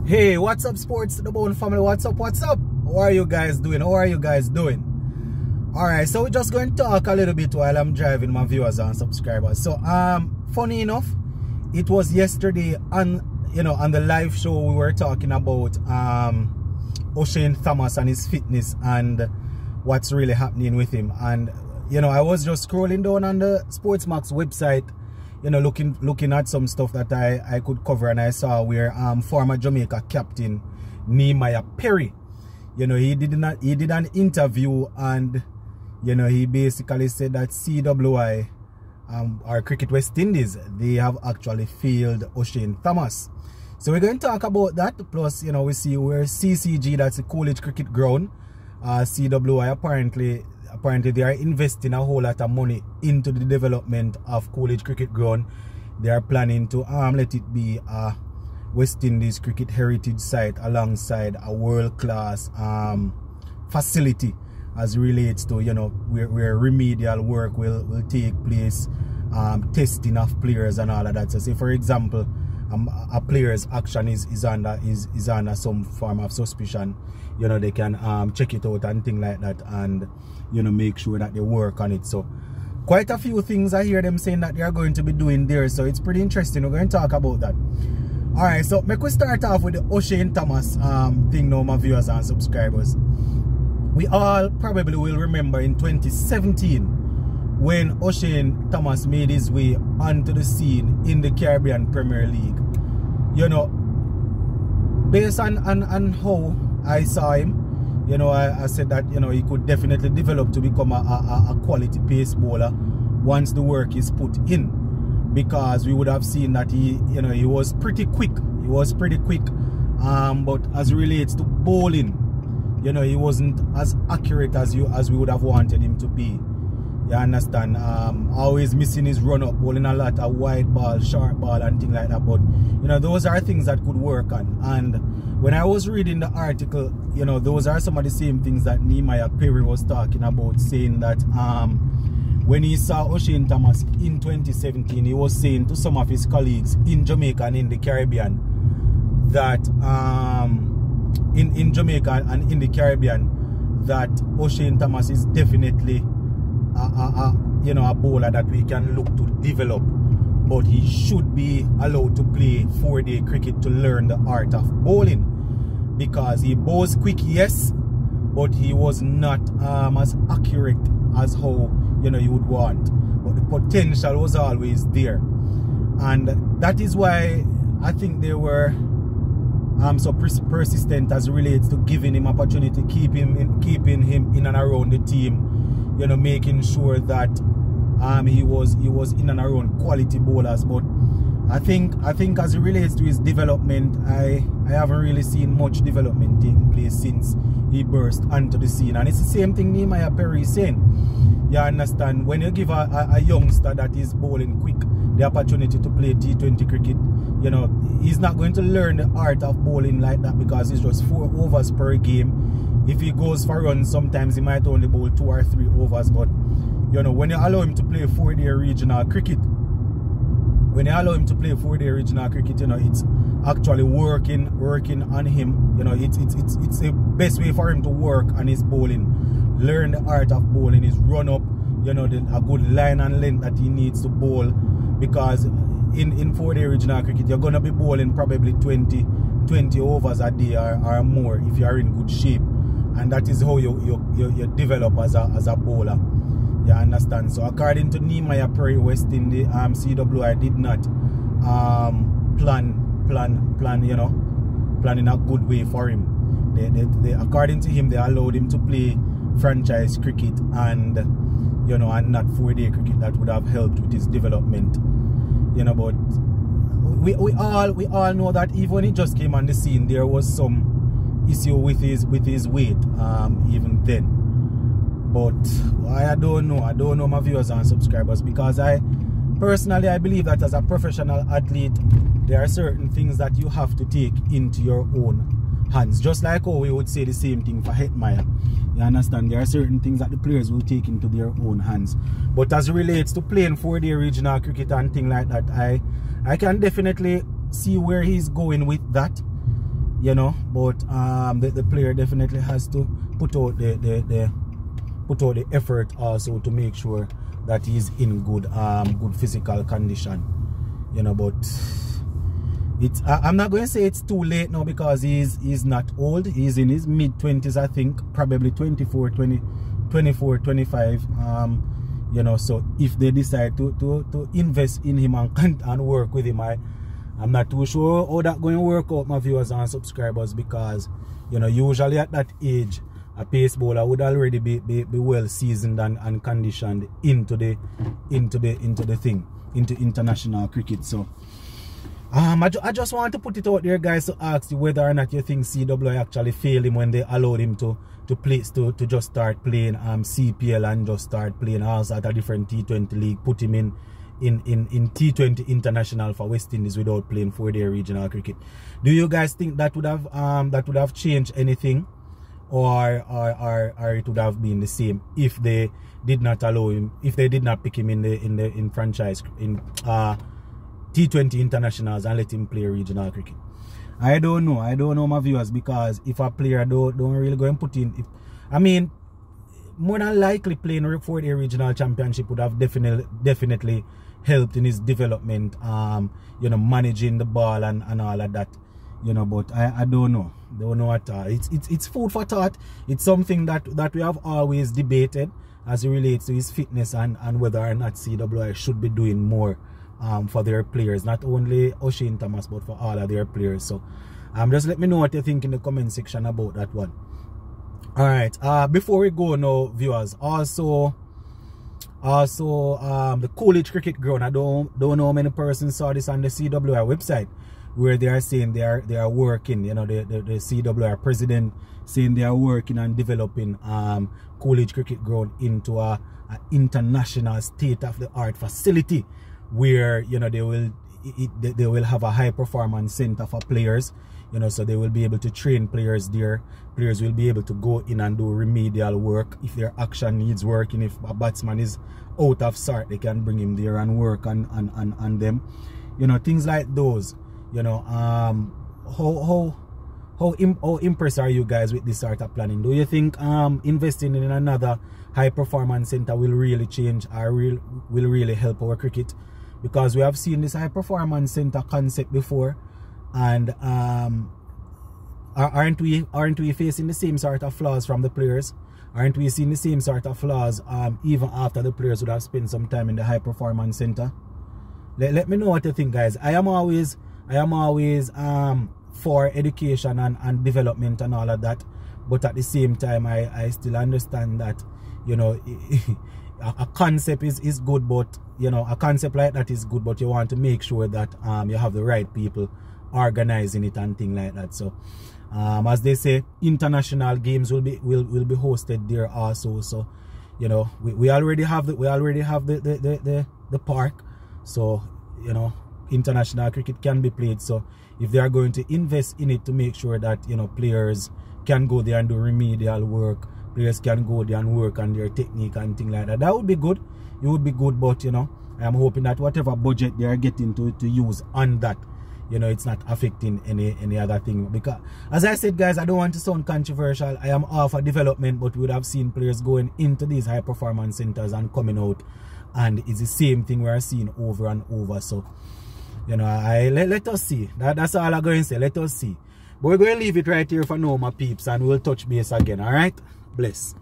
Hey, what's up, sports to the bone family? What's up? How are you guys doing? Alright, so we're just going to talk a little bit while I'm driving, my viewers and subscribers. So funny enough, it was yesterday on the live show we were talking about O'Shane Thomas and his fitness and what's really happening with him. And I was just scrolling down on the Sportsmax website, looking at some stuff that I could cover, and I saw where former Jamaica captain Nehemiah Perry, he did an interview, and he basically said that CWI or Cricket West Indies, they have actually failed O'Shane Thomas. So we're going to talk about that. Plus, we see where CCG, that's the College Cricket Ground, CWI apparently they are investing a whole lot of money into the development of College Cricket Ground. They are planning to let it be a West Indies cricket heritage site alongside a world-class facility as relates to where remedial work will take place, testing of players and all of that. So say for example, a player's action is under some form of suspicion, they can check it out and things like that, and make sure that they work on it. So quite a few things I hear them saying that they are going to be doing there, so it's pretty interesting. We're going to talk about that. Alright, so make we start off with the O'Shane Thomas thing now, my viewers and subscribers. We all probably will remember in 2017 when O'Shane Thomas made his way onto the scene in the Caribbean Premier League. Based on how I saw him, I said that he could definitely develop to become a quality pace bowler once the work is put in, because we would have seen that he was pretty quick. But as it relates to bowling, he wasn't as accurate as we would have wanted him to be. You understand? Always missing his run up, bowling a lot of wide ball, short ball and things like that. But those are things that could work on. And when I was reading the article, those are some of the same things that Nehemiah Perry was talking about, saying that when he saw O'Shane Thomas in 2017, he was saying to some of his colleagues in Jamaica and in the Caribbean that in Jamaica and in the Caribbean that O'Shane Thomas is definitely a bowler that we can look to develop, but he should be allowed to play 4-day cricket to learn the art of bowling, because he bowls quick, yes, but he was not as accurate as how you would want, but the potential was always there. And that is why I think they were so persistent as it relates to giving him opportunity, keeping him in and around the team, making sure that he was in and around quality bowlers. But I think as it relates to his development, I haven't really seen much development taking place since he burst onto the scene. And it's the same thing Nehemiah Perry is saying. You understand, when you give a youngster that is bowling quick the opportunity to play T20 cricket, he's not going to learn the art of bowling like that, because it's just 4 overs per game. If he goes for runs, sometimes he might only bowl 2 or 3 overs. But when you allow him to play 4-day regional cricket, it's actually working on him. It's the best way for him to work on his bowling, learn the art of bowling, his run up, a good line and length that he needs to bowl, because in 4-day regional cricket you're gonna be bowling probably 20 overs a day or more if you are in good shape, and that is how you develop as a bowler. You understand? So according to Nehemiah Perry, West Indies, CWI did not plan in a good way for him. They according to him, they allowed him to play franchise cricket and and not 4-day cricket. That would have helped with his development. But we all know that even when he just came on the scene, there was some issue with his weight even then. But I don't know my viewers and subscribers, because I personally believe that as a professional athlete, there are certain things that you have to take into your own hands. Just like how we would say the same thing for Hetmeyer. You understand? There are certain things that the players will take into their own hands. But as it relates to playing 4-day regional cricket and things like that, I can definitely see where he's going with that. you know, but the player definitely has to put out the effort also to make sure that he's in good physical condition, you know. But it's I'm not going to say it's too late now, because he's not old. He's in his mid-20s, I think, probably 24, 25, you know. So if they decide to invest in him and work with him, I'm not too sure how that's going to work out, my viewers and subscribers, because, you know, usually at that age a pace bowler would already be well seasoned and conditioned into international cricket. So I just want to put it out there, guys, to ask you whether or not you think CWI actually failed him when they allowed him to just start playing CPL and just start playing also at a different T20 league, put him in T20 international for West Indies without playing 4-day regional cricket. Do you guys think that would have changed anything, or it would have been the same if they did not allow him, if they did not pick him in franchise in T20 internationals and let him play regional cricket? I don't know, my viewers, because if a player don't really go and put in, I mean, more than likely playing 4-day regional championship would have definitely helped in his development, you know, managing the ball and all of that, you know. But I don't know at all. It's food for thought. It's something that we have always debated as it relates to his fitness and whether or not CWI should be doing more for their players, not only O'Shane Thomas but for all of their players. So just let me know what you think in the comment section about that one. Alright, before we go now, viewers, also the Coolidge Cricket Ground, I don't know how many persons saw this on the CWI website, where they are saying they are working, you know, the CWI president saying they are working on developing Coolidge Cricket Ground into a international state-of-the-art facility, where, you know, they will have a high performance center for players, you know. So they will be able to train players there. Players will be able to go in and do remedial work if their action needs working. If a batsman is out of sort, they can bring him there and work on them, you know, things like those, you know. How impressed are you guys with this sort of planning? Do you think investing in another high performance center will really change, or will really help our cricket? Because we have seen this high performance center concept before, and aren't we facing the same sort of flaws from the players? Aren't we seeing the same sort of flaws even after the players would have spent some time in the high performance center? Let me know what you think, guys. I am always for education and development and all of that, but at the same time I still understand that, you know, a concept is good, but, you know, a concept like that is good, but you want to make sure that you have the right people organizing it and things like that. So as they say, international games will be hosted there also. So, you know, we already have the park, so, you know, international cricket can be played. So if they are going to invest in it to make sure that, you know, players can go there and do remedial work, players can go there and work on their technique and things like that, that would be good. It would be good, but, you know, I am hoping that whatever budget they are getting to use on that, you know, it's not affecting any other thing. Because, as I said, guys, I don't want to sound controversial. I am all for development, but we would have seen players going into these high performance centers and coming out, and it's the same thing we are seeing over and over. So, you know, let us see. That's all I'm going to say. Let us see. But we're going to leave it right here for now, my peeps, and we'll touch base again. All right? Bless.